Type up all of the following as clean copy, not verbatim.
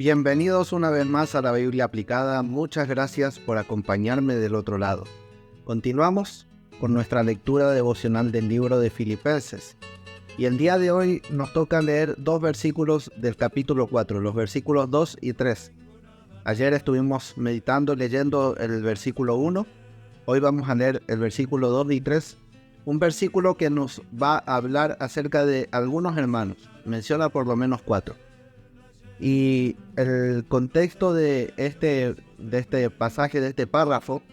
Bienvenidos una vez más a la Biblia Aplicada. Muchas gracias por acompañarme del otro lado. Continuamos con nuestra lectura devocional del libro de Filipenses. Y el día de hoy nos toca leer dos versículos del capítulo 4, los versículos 2 y 3. Ayer estuvimos meditando, leyendo el versículo 1. Hoy vamos a leer el versículo 2 y 3. Un versículo que nos va a hablar acerca de algunos hermanos. Menciona por lo menos 4. Y el contexto de este pasaje, de este párrafo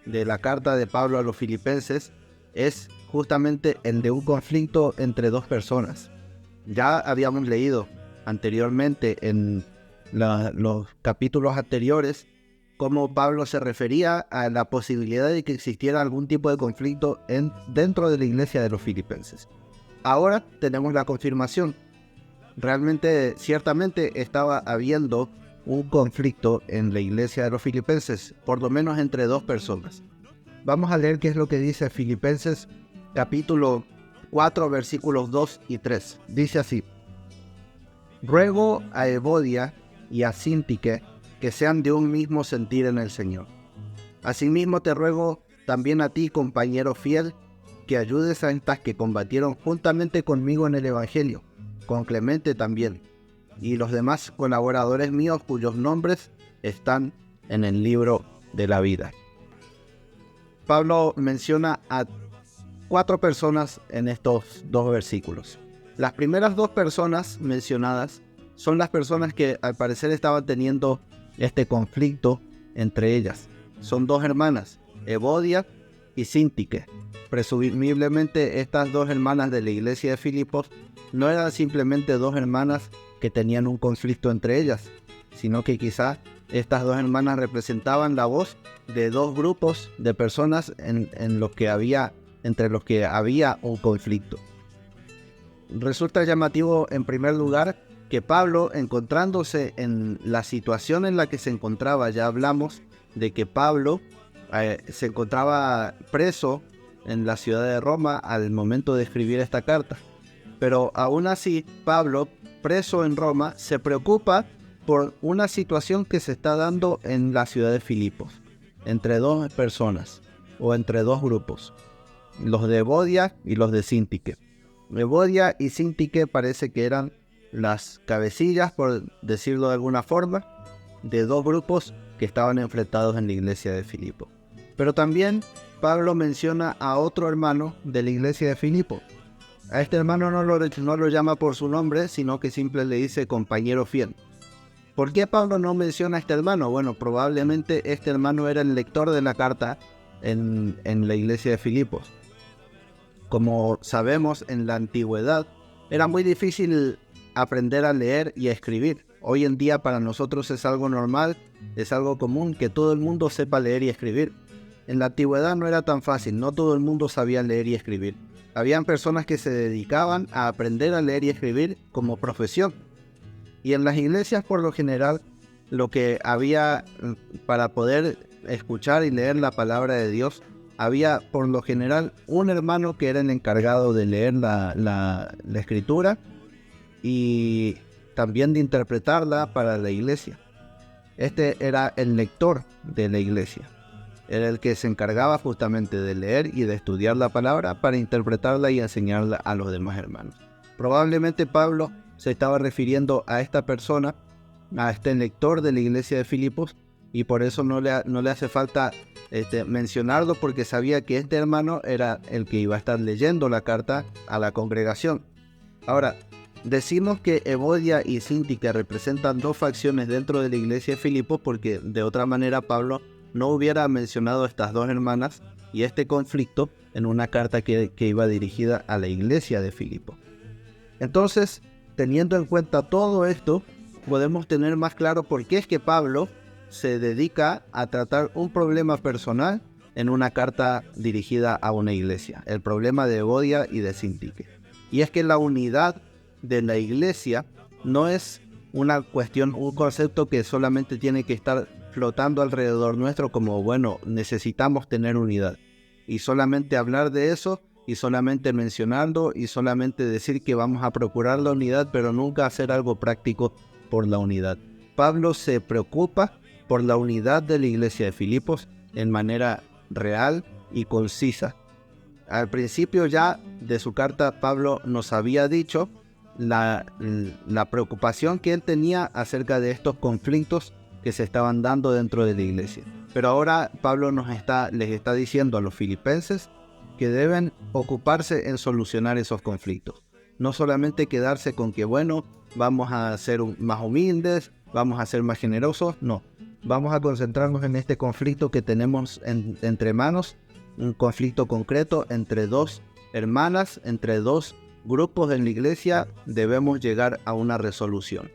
de la carta de Pablo a los Filipenses es justamente el de un conflicto entre dos personas. Ya habíamos leído anteriormente en los capítulos anteriores cómo Pablo se refería a la posibilidad de que existiera algún tipo de conflicto dentro de la iglesia de los Filipenses. Ahora tenemos la confirmación. Realmente, ciertamente estaba habiendo un conflicto en la iglesia de los Filipenses, por lo menos entre dos personas. Vamos a leer qué es lo que dice Filipenses capítulo 4, versículos 2 y 3. Dice así: Ruego a Evodia y a Síntique que sean de un mismo sentir en el Señor. Asimismo te ruego también a ti, compañero fiel, que ayudes a estas que combatieron juntamente conmigo en el Evangelio, con Clemente también, y los demás colaboradores míos cuyos nombres están en el libro de la vida. Pablo menciona a 4 personas en estos dos versículos. Las primeras 2 personas mencionadas son las personas que al parecer estaban teniendo este conflicto entre ellas. Son 2 hermanas, Evodia y Síntique. Presumiblemente estas 2 hermanas de la iglesia de Filipos no eran simplemente 2 hermanas que tenían un conflicto entre ellas, sino que quizás estas 2 hermanas representaban la voz de 2 grupos de personas entre los que había un conflicto. Resulta llamativo en primer lugar que Pablo, encontrándose en la situación en la que se encontraba, ya hablamos de que Pablo se encontraba preso en la ciudad de Roma al momento de escribir esta carta. Pero aún así, Pablo, preso en Roma, se preocupa por una situación que se está dando en la ciudad de Filipos, entre 2 personas, o entre 2 grupos, los de Evodia y los de Síntique. Evodia y Síntique parece que eran las cabecillas, por decirlo de alguna forma, de 2 grupos que estaban enfrentados en la iglesia de Filipos. Pero también Pablo menciona a otro hermano de la iglesia de Filipos. A este hermano no lo llama por su nombre, sino que simplemente le dice compañero fiel. ¿Por qué Pablo no menciona a este hermano? Bueno, probablemente este hermano era el lector de la carta en la iglesia de Filipos. Como sabemos, en la antigüedad era muy difícil aprender a leer y a escribir. Hoy en día para nosotros es algo normal, es algo común que todo el mundo sepa leer y escribir. En la antigüedad no era tan fácil, no todo el mundo sabía leer y escribir. Habían personas que se dedicaban a aprender a leer y escribir como profesión. Y en las iglesias, por lo general, lo que había para poder escuchar y leer la palabra de Dios, había por lo general un hermano que era el encargado de leer la escritura y también de interpretarla para la iglesia. Este era el lector de la iglesia. Era el que se encargaba justamente de leer y de estudiar la palabra para interpretarla y enseñarla a los demás hermanos. Probablemente Pablo se estaba refiriendo a esta persona, a este lector de la iglesia de Filipos, y por eso no le hace falta mencionarlo, porque sabía que este hermano era el que iba a estar leyendo la carta a la congregación. Ahora, decimos que Evodia y Síntique representan 2 facciones dentro de la iglesia de Filipos, porque de otra manera Pablo no hubiera mencionado a estas 2 hermanas y este conflicto en una carta que iba dirigida a la iglesia de Filipos. Entonces, teniendo en cuenta todo esto, podemos tener más claro por qué es que Pablo se dedica a tratar un problema personal en una carta dirigida a una iglesia, el problema de Evodia y de Síntique. Y es que la unidad de la iglesia no es una cuestión, un concepto que solamente tiene que estar flotando alrededor nuestro como, bueno, necesitamos tener unidad. Y solamente hablar de eso, y solamente mencionarlo, y solamente decir que vamos a procurar la unidad, pero nunca hacer algo práctico por la unidad. Pablo se preocupa por la unidad de la iglesia de Filipos en manera real y concisa. Al principio ya de su carta, Pablo nos había dicho la preocupación que él tenía acerca de estos conflictos que se estaban dando dentro de la iglesia. Pero ahora Pablo les está diciendo a los filipenses que deben ocuparse en solucionar esos conflictos. No solamente quedarse con que, bueno, vamos a ser más humildes, vamos a ser más generosos. No, vamos a concentrarnos en este conflicto que tenemos entre manos, un conflicto concreto entre dos hermanas, entre dos grupos en la iglesia. Debemos llegar a una resolución.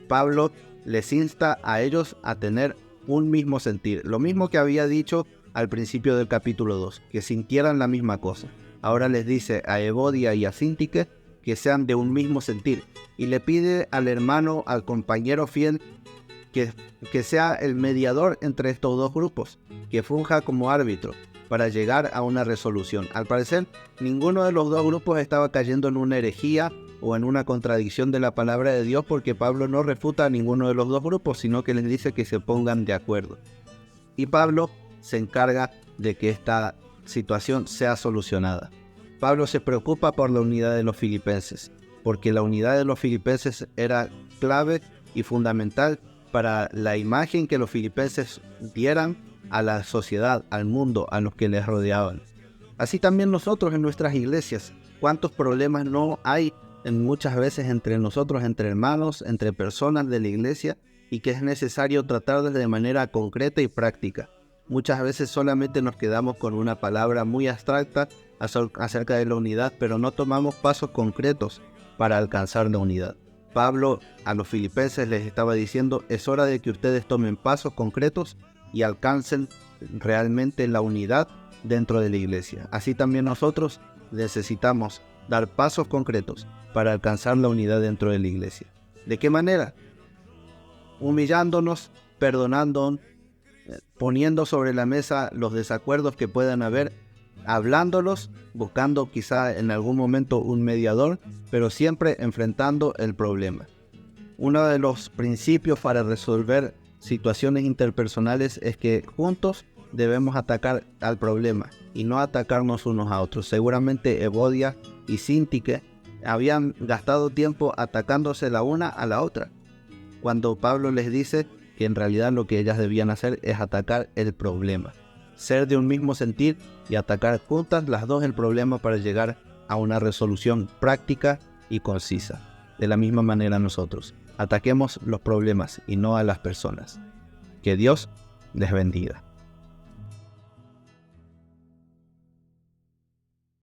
Pablo les insta a ellos a tener un mismo sentir, lo mismo que había dicho al principio del capítulo 2, que sintieran la misma cosa. Ahora les dice a Evodia y a Síntique que sean de un mismo sentir, y le pide al hermano, al compañero fiel, que sea el mediador entre estos dos grupos, que funja como árbitro para llegar a una resolución. Al parecer, ninguno de los dos grupos estaba cayendo en una herejía o en una contradicción de la palabra de Dios, porque Pablo no refuta a ninguno de los dos grupos, sino que les dice que se pongan de acuerdo. Y Pablo se encarga de que esta situación sea solucionada. Pablo se preocupa por la unidad de los filipenses, porque la unidad de los filipenses era clave y fundamental para la imagen que los filipenses dieran a la sociedad, al mundo, a los que les rodeaban. Así también nosotros en nuestras iglesias, ¿cuántos problemas no hay muchas veces entre nosotros, entre hermanos, entre personas de la iglesia, y que es necesario tratarlas de manera concreta y práctica? Muchas veces solamente nos quedamos con una palabra muy abstracta acerca de la unidad, pero no tomamos pasos concretos para alcanzar la unidad. Pablo a los filipenses les estaba diciendo: es hora de que ustedes tomen pasos concretos y alcancen realmente la unidad dentro de la iglesia. Así también nosotros necesitamos dar pasos concretos para alcanzar la unidad dentro de la iglesia. ¿De qué manera? Humillándonos, perdonando, poniendo sobre la mesa los desacuerdos que puedan haber, hablándolos, buscando quizá en algún momento un mediador, pero siempre enfrentando el problema. Uno de los principios para resolver situaciones interpersonales es que juntos debemos atacar al problema y no atacarnos unos a otros. Seguramente Evodia y Síntique habían gastado tiempo atacándose la una a la otra, cuando Pablo les dice que en realidad lo que ellas debían hacer es atacar el problema, ser de un mismo sentir y atacar juntas las dos el problema para llegar a una resolución práctica y concisa. De la misma manera nosotros, ataquemos los problemas y no a las personas. Que Dios les bendiga.